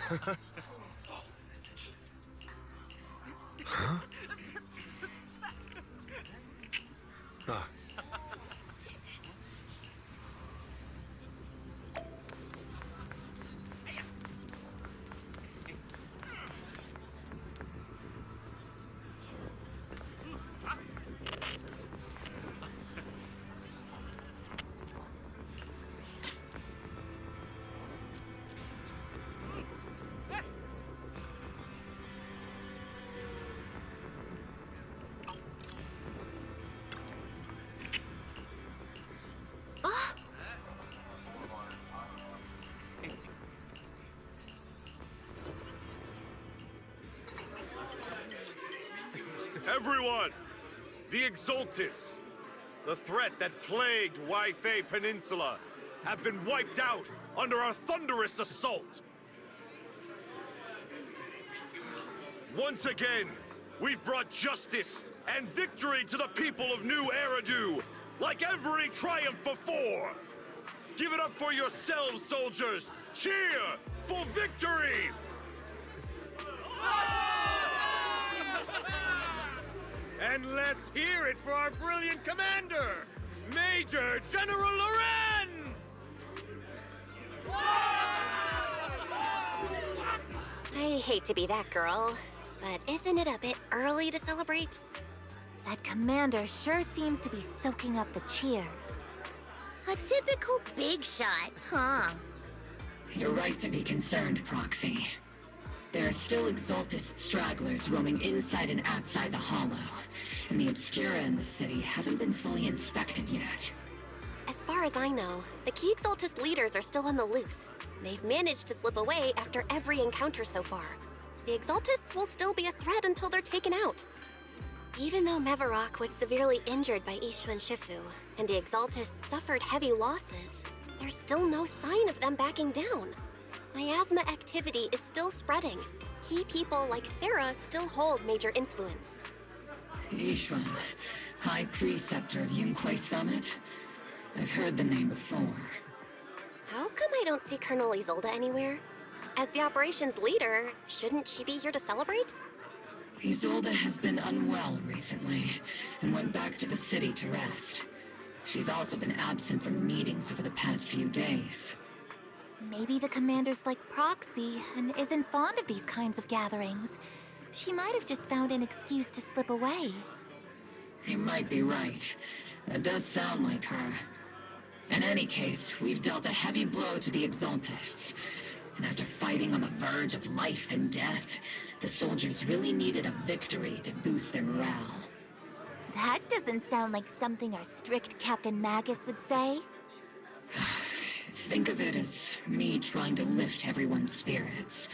Huh? Ah. Everyone! The Exultists, the threat that plagued Waifei Peninsula, have been wiped out under our thunderous assault! Once again, we've brought justice and victory to the people of New Eridu, like every triumph before! Give it up for yourselves, soldiers! Cheer for victory! And let's hear it for our brilliant commander, Major General Lorenz! I hate to be that girl, but isn't it a bit early to celebrate? That commander sure seems to be soaking up the cheers. A typical big shot, huh? You're right to be concerned, Proxy. There are still Exultist stragglers roaming inside and outside the Hollow, and the Obscura in the city haven't been fully inspected yet. As far as I know, the key Exultist leaders are still on the loose. They've managed to slip away after every encounter so far. The Exultists will still be a threat until they're taken out. Even though Mevarok was severely injured by Ishu and Shifu, and the Exultists suffered heavy losses, there's still no sign of them backing down. Miasma activity is still spreading. Key people like Sarah still hold major influence. Ishwan, High Preceptor of Yunquai Summit? I've heard the name before. How come I don't see Colonel Isolde anywhere? As the operations leader, shouldn't she be here to celebrate? Isolde has been unwell recently, and went back to the city to rest. She's also been absent from meetings over the past few days. Maybe the commander's like Proxy and isn't fond of these kinds of gatherings. She might have just found an excuse to slip away. You might be right. That does sound like her. In any case, we've dealt a heavy blow to the Exultists. And after fighting on the verge of life and death, the soldiers really needed a victory to boost their morale. That doesn't sound like something our strict Captain Magus would say. Think of it as me trying to lift everyone's spirits.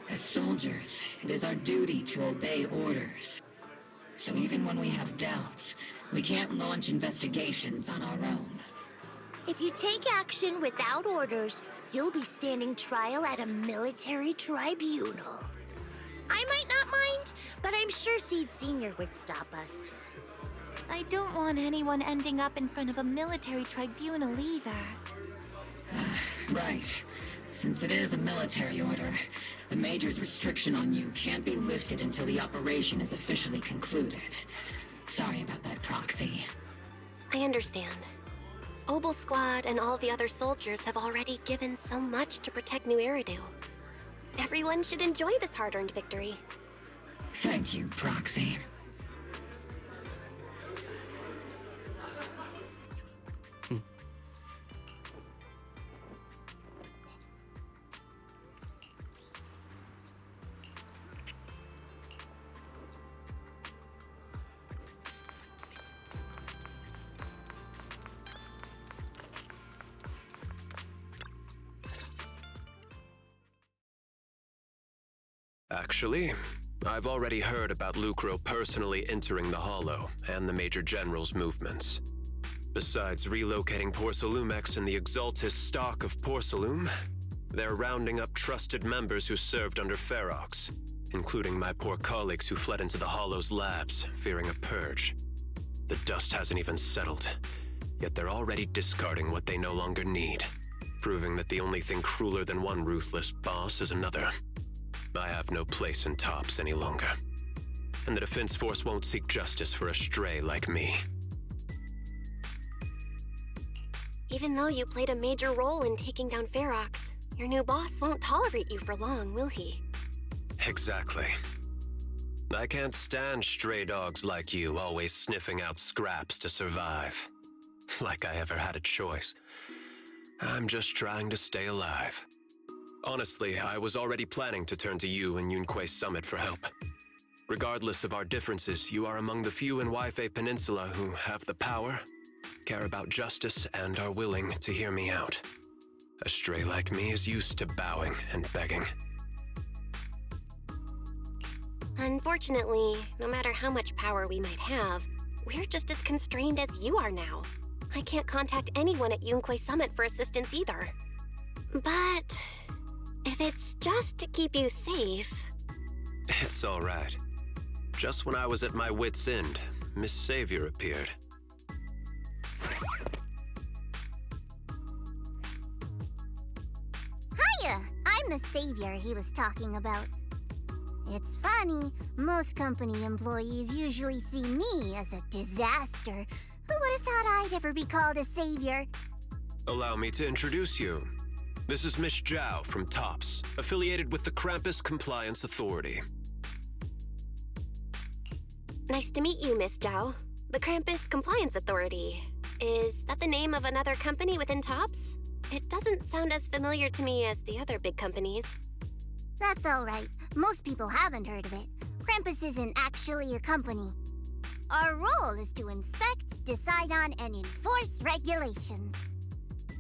As soldiers, it is our duty to obey orders. So even when we have doubts, we can't launch investigations on our own. If you take action without orders, you'll be standing trial at a military tribunal. I might not mind, but I'm sure Seed Sr. would stop us. I don't want anyone ending up in front of a military tribunal either. Right. Since it is a military order, the Major's restriction on you can't be lifted until the operation is officially concluded. Sorry about that, Proxy. I understand. Obel Squad and all the other soldiers have already given so much to protect New Eridu. Everyone should enjoy this hard-earned victory. Thank you, Proxy. Actually, I've already heard about Lucro personally entering the Hollow and the Major General's movements. Besides relocating Porcelumex and the Exultist stock of Porcelume, they're rounding up trusted members who served under Ferox, including my poor colleagues who fled into the Hollow's labs, fearing a purge. The dust hasn't even settled, yet they're already discarding what they no longer need. proving that the only thing crueler than one ruthless boss is another. I have no place in Tops any longer. And the Defense Force won't seek justice for a stray like me. Even though you played a major role in taking down Ferox, your new boss won't tolerate you for long, will he? Exactly. I can't stand stray dogs like you always sniffing out scraps to survive. Like I ever had a choice. I'm just trying to stay alive. Honestly, I was already planning to turn to you and Yunque Summit for help. Regardless of our differences, you are among the few in Waifei Peninsula who have the power, care about justice, and are willing to hear me out. A stray like me is used to bowing and begging. Unfortunately, no matter how much power we might have, we're just as constrained as you are now. I can't contact anyone at Yunque Summit for assistance either. But if it's just to keep you safe... It's all right. Just when I was at my wit's end, Miss Savior appeared. Hiya! I'm the savior he was talking about. It's funny, most company employees usually see me as a disaster. Who would have thought I'd ever be called a savior? Allow me to introduce you. This is Miss Zhao from TOPS, affiliated with the Krampus Compliance Authority. Nice to meet you, Miss Zhao. The Krampus Compliance Authority. Is that the name of another company within TOPS? It doesn't sound as familiar to me as the other big companies. That's all right. Most people haven't heard of it. Krampus isn't actually a company. Our role is to inspect, decide on, and enforce regulations.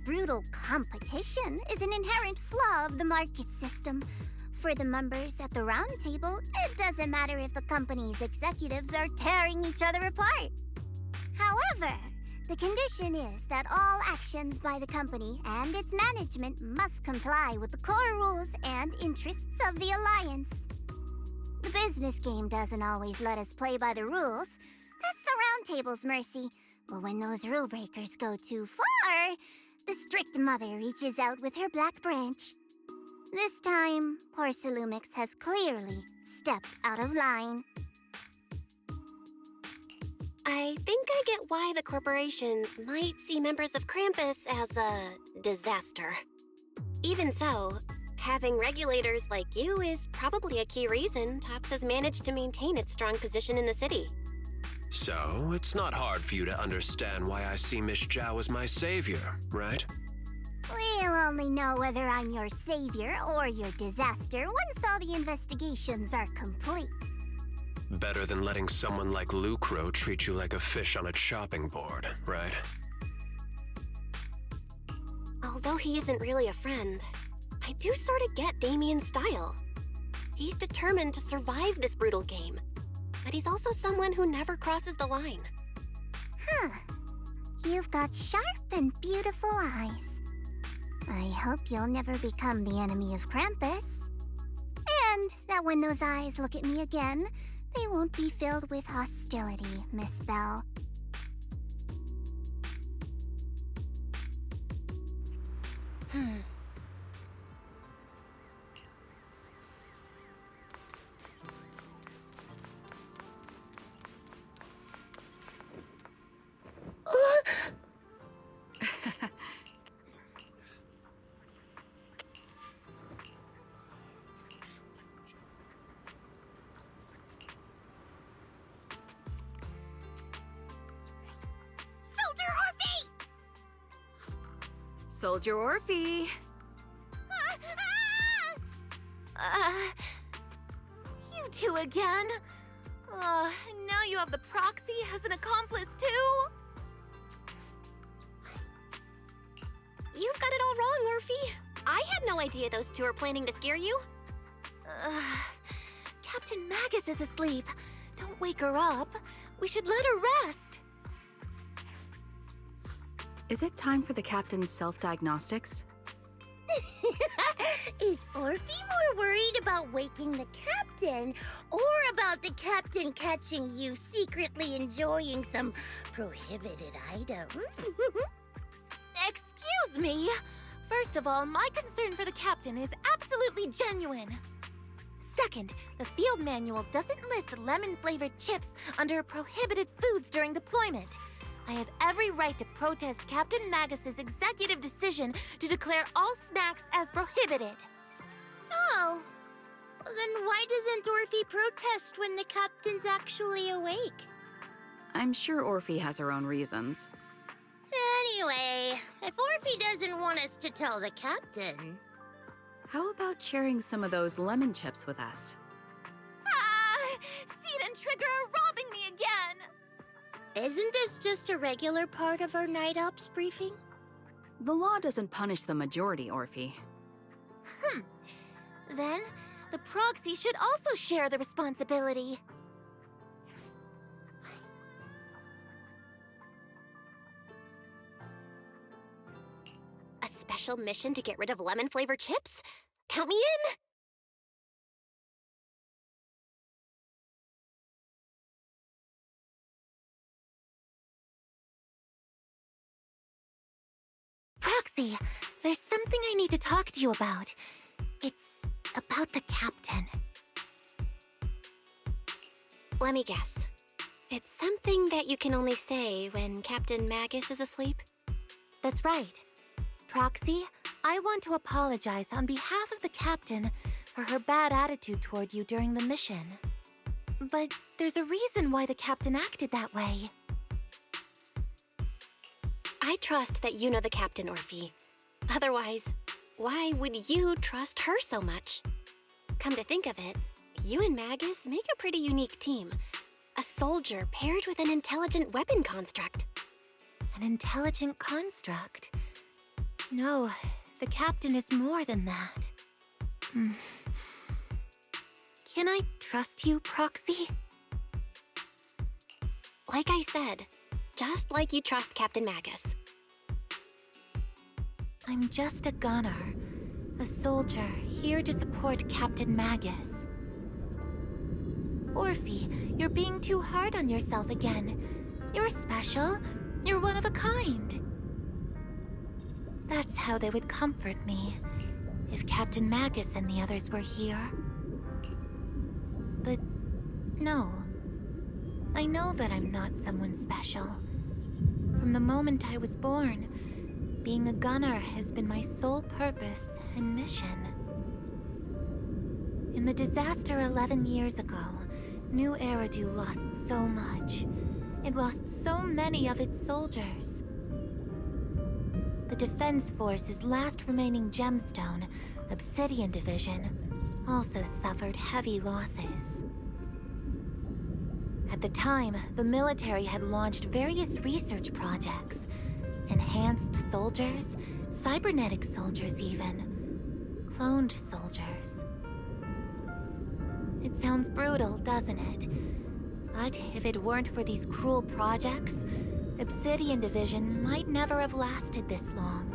Brutal competition is an inherent flaw of the market system. For the members at the round table, it doesn't matter if the company's executives are tearing each other apart. However, the condition is that all actions by the company and its management must comply with the core rules and interests of the Alliance. The business game doesn't always let us play by the rules. That's the round table's mercy. But when those rule breakers go too far, the strict mother reaches out with her black branch. This time, poor Salumix has clearly stepped out of line. I think I get why the corporations might see members of Krampus as a disaster. Even so, having regulators like you is probably a key reason TOPS has managed to maintain its strong position in the city. So, it's not hard for you to understand why I see Miss Zhao as my savior, right? We'll only know whether I'm your savior or your disaster once all the investigations are complete. Better than letting someone like Lucro treat you like a fish on a chopping board, right? Although he isn't really a friend, I do sort of get Damien's style. He's determined to survive this brutal game, but he's also someone who never crosses the line. Huh. You've got sharp and beautiful eyes. I hope you'll never become the enemy of Krampus. And that when those eyes look at me again, they won't be filled with hostility, Miss Bell. Soldier Orphe! You two again? Now you have the proxy as an accomplice too? You've got it all wrong, Orphe. I had no idea those two were planning to scare you. Captain Magus is asleep. Don't wake her up. We should let her rest. Is it time for the captain's self-diagnostics? Is Orphe more worried about waking the captain or about the captain catching you secretly enjoying some prohibited items? Excuse me? First of all, my concern for the captain is absolutely genuine. Second, the field manual doesn't list lemon-flavored chips under prohibited foods during deployment. I have every right to protest Captain Magus's executive decision to declare all snacks as prohibited. Oh. Then why doesn't Orphe protest when the captain's actually awake? I'm sure Orphe has her own reasons. Anyway, if Orphe doesn't want us to tell the captain... How about sharing some of those lemon chips with us? Ah! Seed and Trigger are robbing me again! Isn't this just a regular part of our night ops briefing? The law doesn't punish the majority, Orphe. Then, the proxy should also share the responsibility. A special mission to get rid of lemon-flavored chips? Count me in! Proxy, there's something I need to talk to you about. It's about the captain. Let me guess. It's something that you can only say when Captain Magus is asleep? That's right. Proxy, I want to apologize on behalf of the captain for her bad attitude toward you during the mission. But there's a reason why the captain acted that way. I trust that you know the captain, Orphe. Otherwise, why would you trust her so much? Come to think of it, you and Magus make a pretty unique team. A soldier paired with an intelligent weapon construct. An intelligent construct? No, the captain is more than that. Can I trust you, Proxy? Like I said, just like you trust Captain Magus. I'm just a gunner. A soldier, here to support Captain Magus. Orphe, you're being too hard on yourself again. You're special. You're one of a kind. That's how they would comfort me, if Captain Magus and the others were here. But no. I know that I'm not someone special. From the moment I was born, being a gunner has been my sole purpose and mission. In the disaster 11 years ago, New Eridu lost so much. It lost so many of its soldiers. The Defense Force's last remaining gemstone, Obsidian Division, also suffered heavy losses. At the time, the military had launched various research projects. Enhanced soldiers, cybernetic soldiers even, cloned soldiers. It sounds brutal, doesn't it? But if it weren't for these cruel projects, Obsidian Division might never have lasted this long.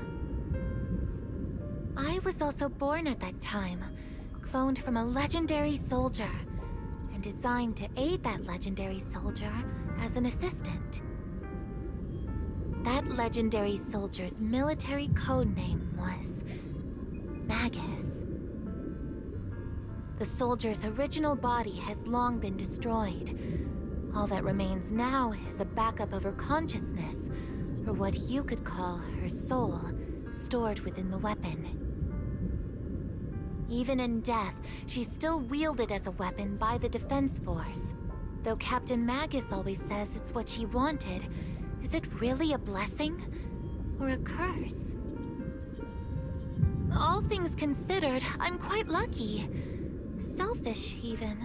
I was also born at that time, cloned from a legendary soldier, and designed to aid that legendary soldier as an assistant. That legendary soldier's military codename was Magus. The soldier's original body has long been destroyed. All that remains now is a backup of her consciousness, or what you could call her soul, stored within the weapon. Even in death, she's still wielded as a weapon by the Defense Force. Though Captain Magus always says it's what she wanted, is it really a blessing or a curse? All things considered, I'm quite lucky. Selfish, even.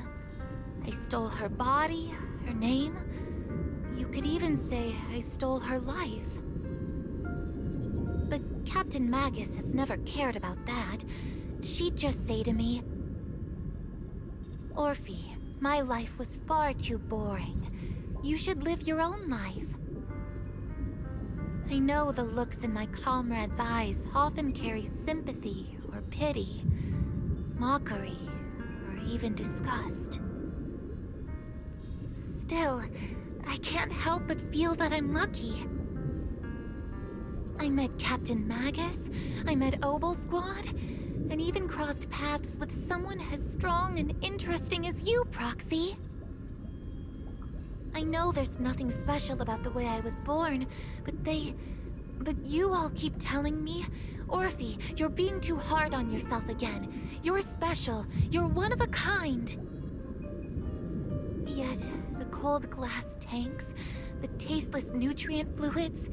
I stole her body, her name. You could even say I stole her life. But Captain Magus has never cared about that. She'd just say to me, Orphe, my life was far too boring. You should live your own life. I know the looks in my comrades' eyes often carry sympathy or pity, mockery, or even disgust. Still, I can't help but feel that I'm lucky. I met Captain Magus, I met Obel Squad, and even crossed paths with someone as strong and interesting as you, Proxy. I know there's nothing special about the way I was born, but you all keep telling me, Orphe, you're being too hard on yourself again. You're special. You're one of a kind. Yet, the cold glass tanks, the tasteless nutrient fluids,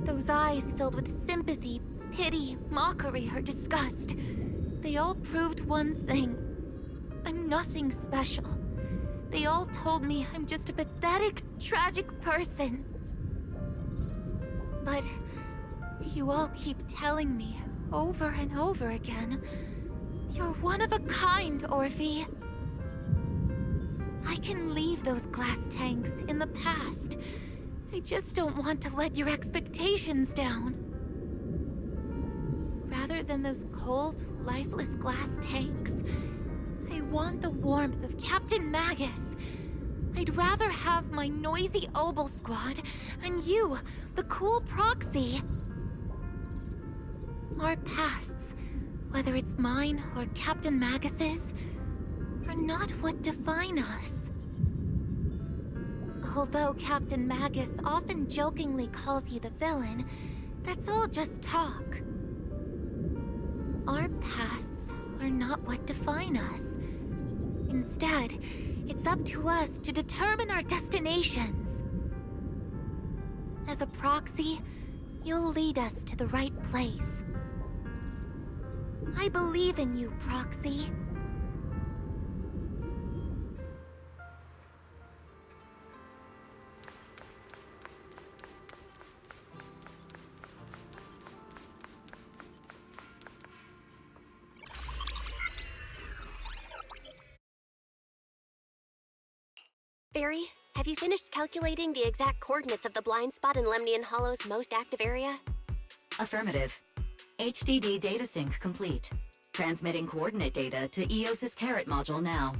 those eyes filled with sympathy, pity, mockery, or disgust, they all proved one thing. I'm nothing special. They all told me I'm just a pathetic, tragic person. But you all keep telling me, over and over again, you're one of a kind, Orphe. I can leave those glass tanks in the past. I just don't want to let your expectations down. Rather than those cold, lifeless glass tanks, I want the warmth of Captain Magus. I'd rather have my noisy Obel Squad and you, the cool Proxy. Our pasts, whether it's mine or Captain Magus's, are not what define us. Although Captain Magus often jokingly calls you the villain, that's all just talk. Our pasts are not what define us. Instead, it's up to us to determine our destinations. As a Proxy, you'll lead us to the right place. I believe in you, Proxy. Barry, have you finished calculating the exact coordinates of the blind spot in Lemnian Hollow's most active area? Affirmative. HDD data sync complete. Transmitting coordinate data to EOS's Carrot module now.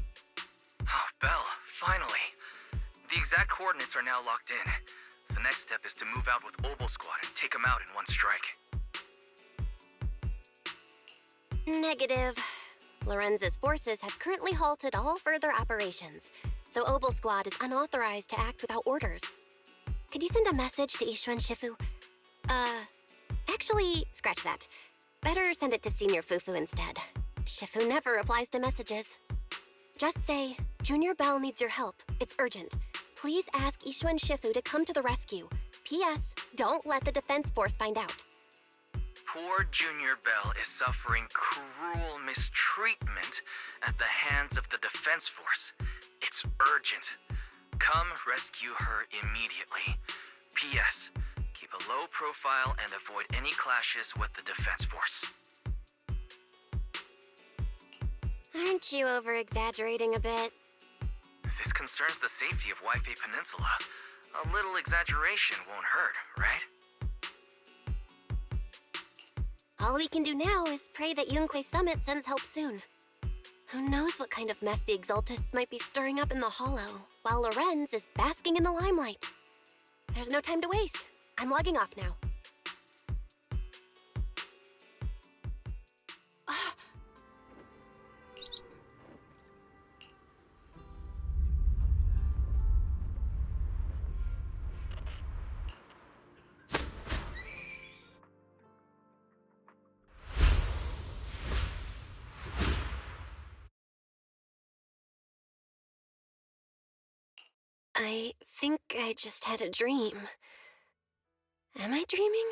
Oh, Belle, finally. The exact coordinates are now locked in. The next step is to move out with Obel Squad and take them out in one strike. Negative. Lorenz's forces have currently halted all further operations, so Obel Squad is unauthorized to act without orders. Could you send a message to Ishuen Shifu? Actually, scratch that. Better send it to Senior Fufu instead. Shifu never replies to messages. Just say, Junior Bell needs your help. It's urgent. Please ask Ishuen Shifu to come to the rescue. P.S. Don't let the defense force find out. Poor Junior Bell is suffering cruel mistreatment at the hands of the defense force. It's urgent. Come rescue her immediately. P.S. Keep a low profile and avoid any clashes with the defense force. Aren't you over-exaggerating a bit? This concerns the safety of Waifei Peninsula. A little exaggeration won't hurt, right? All we can do now is pray that Yunque Summit sends help soon. Who knows what kind of mess the Exaltists might be stirring up in the Hollow, while Lorenz is basking in the limelight. There's no time to waste. I'm logging off now. I think I just had a dream. Am I dreaming?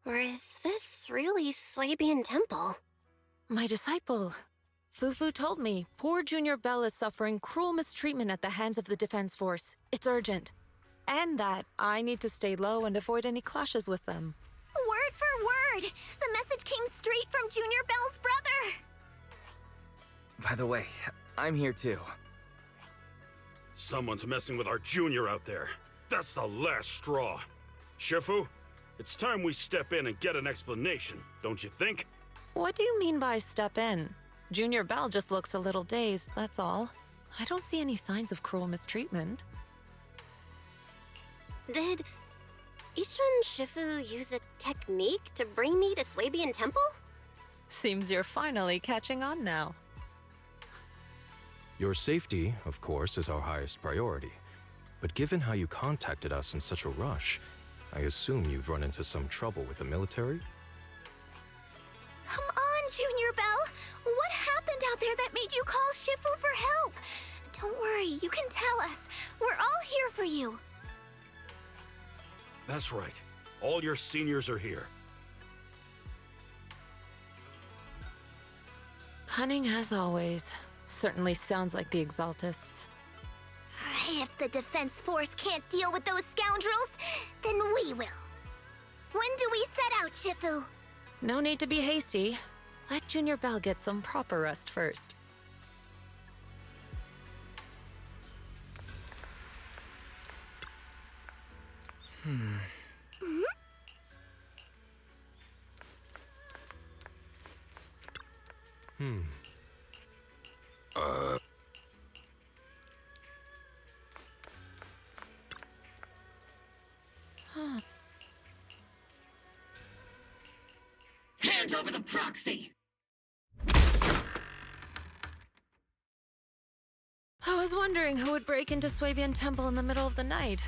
Or is this really Swabian Temple? My disciple. Fufu told me poor Junior Bell is suffering cruel mistreatment at the hands of the defense force. It's urgent. And that I need to stay low and avoid any clashes with them. Word for word! The message came straight from Junior Bell's brother! By the way, I'm here too. Someone's messing with our junior out there. That's the last straw. Shifu, it's time we step in and get an explanation, don't you think? What do you mean by step in? Junior Bell just looks a little dazed, that's all. I don't see any signs of cruel mistreatment. Ishun Shifu use a technique to bring me to Swabian Temple? Seems you're finally catching on now. Your safety, of course, is our highest priority. But given how you contacted us in such a rush, I assume you've run into some trouble with the military? Come on, Junior Bell! What happened out there that made you call Shifu for help? Don't worry, you can tell us. We're all here for you. That's right. All your seniors are here. Cunning as always. Certainly sounds like the Exaltists. If the Defense Force can't deal with those scoundrels, then we will. When do we set out, Shifu? No need to be hasty. Let Junior Bell get some proper rest first. Hand over the proxy! I was wondering who would break into Swabian Temple in the middle of the night.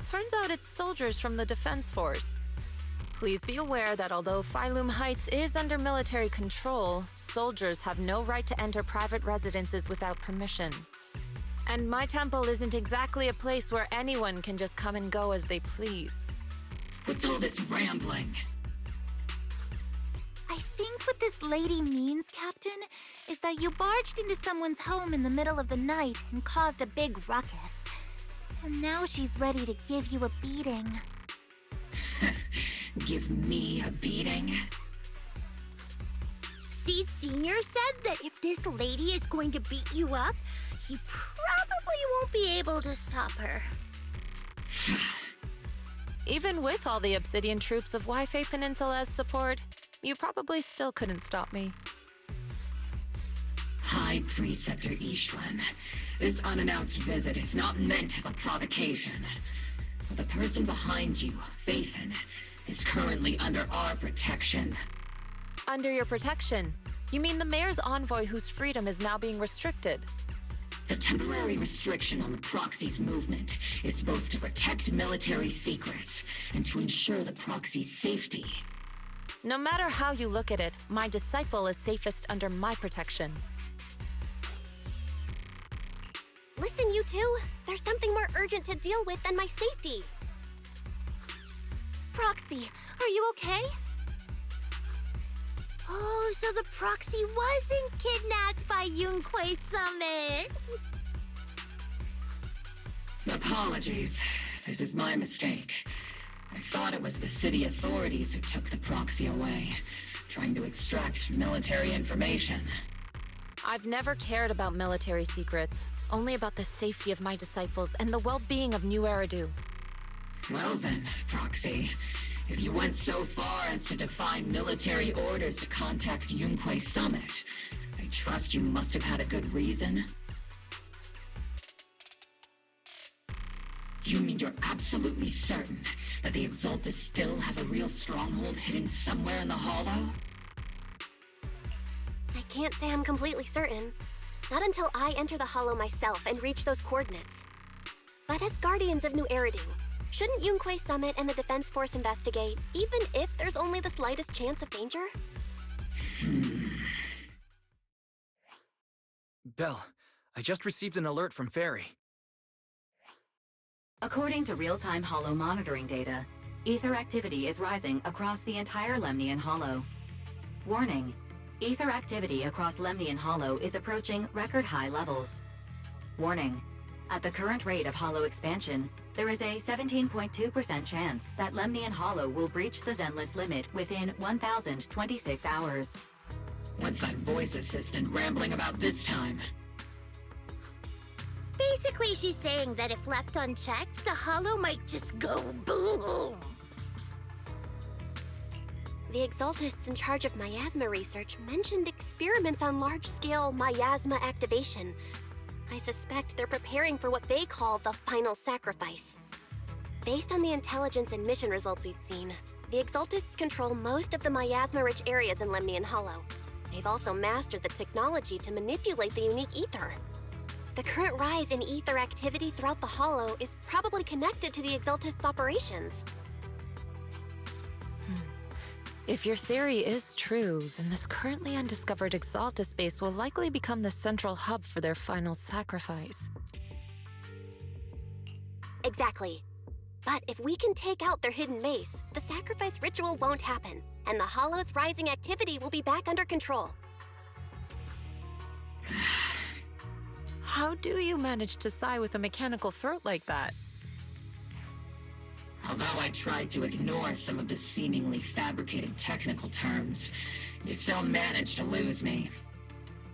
Turns out it's soldiers from the Defense Force. Please be aware that although Phylum Heights is under military control, soldiers have no right to enter private residences without permission. And my temple isn't exactly a place where anyone can just come and go as they please. What's all this rambling? I think what this lady means, Captain, is that you barged into someone's home in the middle of the night and caused a big ruckus. And now she's ready to give you a beating. Give me a beating? Seed Senior said that if this lady is going to beat you up, he probably won't be able to stop her. Even with all the Obsidian troops of Waifei Peninsula's support, you probably still couldn't stop me. High Preceptor Ishwan, this unannounced visit is not meant as a provocation. The person behind you, Faithin, is currently under our protection. Under your protection? You mean the mayor's envoy whose freedom is now being restricted? The temporary restriction on the proxy's movement is both to protect military secrets and to ensure the proxy's safety. No matter how you look at it, my disciple is safest under my protection. Listen, you two. There's something more urgent to deal with than my safety. Proxy, are you okay? Oh, so the proxy wasn't kidnapped by Yunquei Summit. Apologies. This is my mistake. I thought it was the city authorities who took the proxy away, trying to extract military information. I've never cared about military secrets, only about the safety of my disciples and the well-being of New Eridu. Well then, Proxy, if you went so far as to defy military orders to contact Yunquei Summit, I trust you must have had a good reason. You mean you're absolutely certain that the Exaltists still have a real stronghold hidden somewhere in the Hollow? I can't say I'm completely certain. Not until I enter the Hollow myself and reach those coordinates. But as Guardians of New Eridu, shouldn't Yunquei Summit and the Defense Force investigate, even if there's only the slightest chance of danger? Belle, I just received an alert from Fairy. According to real-time Hollow monitoring data, ether activity is rising across the entire Lemnian Hollow. Warning: ether activity across Lemnian Hollow is approaching record-high levels. Warning: at the current rate of Hollow expansion, there is a 17.2% chance that Lemnian Hollow will breach the Zenless limit within 1,026 hours. What's that voice assistant rambling about this time? Basically, she's saying that if left unchecked, the Hollow might just go boom. The Exaltists in charge of miasma research mentioned experiments on large-scale miasma activation. I suspect they're preparing for what they call the final sacrifice. Based on the intelligence and mission results we've seen, the Exaltists control most of the miasma-rich areas in Lemnian Hollow. They've also mastered the technology to manipulate the unique ether. The current rise in ether activity throughout the Hollow is probably connected to the Exaltists' operations. If your theory is true, then this currently undiscovered Exaltist base will likely become the central hub for their final sacrifice. Exactly. But if we can take out their hidden base, the sacrifice ritual won't happen, and the Hollow's rising activity will be back under control. How do you manage to sigh with a mechanical throat like that? Although I tried to ignore some of the seemingly fabricated technical terms, you still managed to lose me.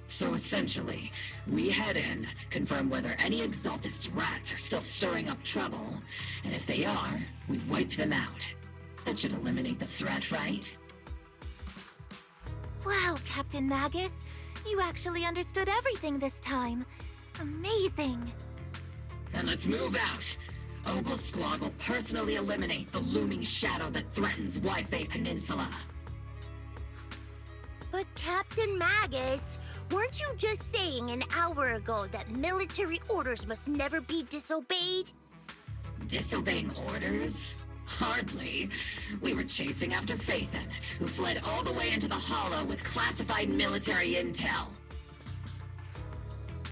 So essentially, we head in, confirm whether any Exaltist rats are still stirring up trouble, and if they are, we wipe them out. That should eliminate the threat, right? Wow, Captain Magus. You actually understood everything this time. Amazing. Then let's move out. Obel Squad will personally eliminate the looming shadow that threatens Wi-Fi Peninsula. But Captain Magus, weren't you just saying an hour ago that military orders must never be disobeyed? Disobeying orders? Hardly. We were chasing after Phaethon, who fled all the way into the Hollow with classified military intel.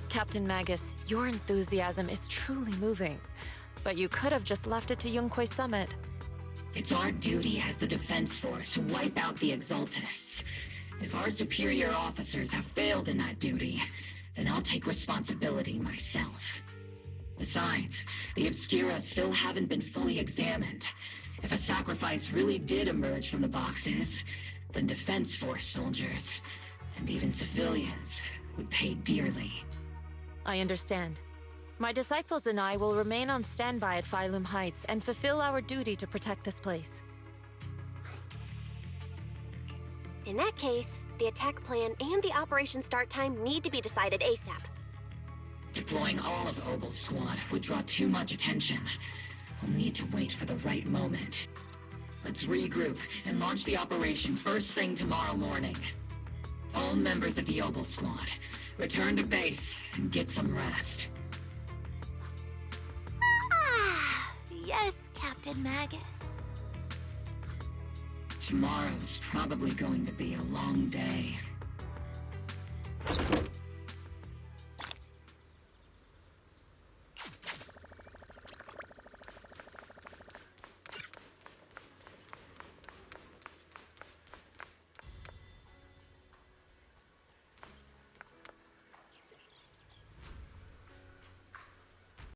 Captain Magus, your enthusiasm is truly moving. But you could have just left it to Yunquay Summit. It's our duty as the Defense Force to wipe out the Exaltists. If our superior officers have failed in that duty, then I'll take responsibility myself. Besides, the Obscura still haven't been fully examined. If a sacrifice really did emerge from the boxes, then Defense Force soldiers, and even civilians, would pay dearly. I understand. My disciples and I will remain on standby at Phylum Heights and fulfill our duty to protect this place. In that case, the attack plan and the operation start time need to be decided ASAP. Deploying all of Obel's squad would draw too much attention. We'll need to wait for the right moment. Let's regroup and launch the operation first thing tomorrow morning. All members of the Obel squad, return to base and get some rest. Yes, Captain Magus. Tomorrow's probably going to be a long day.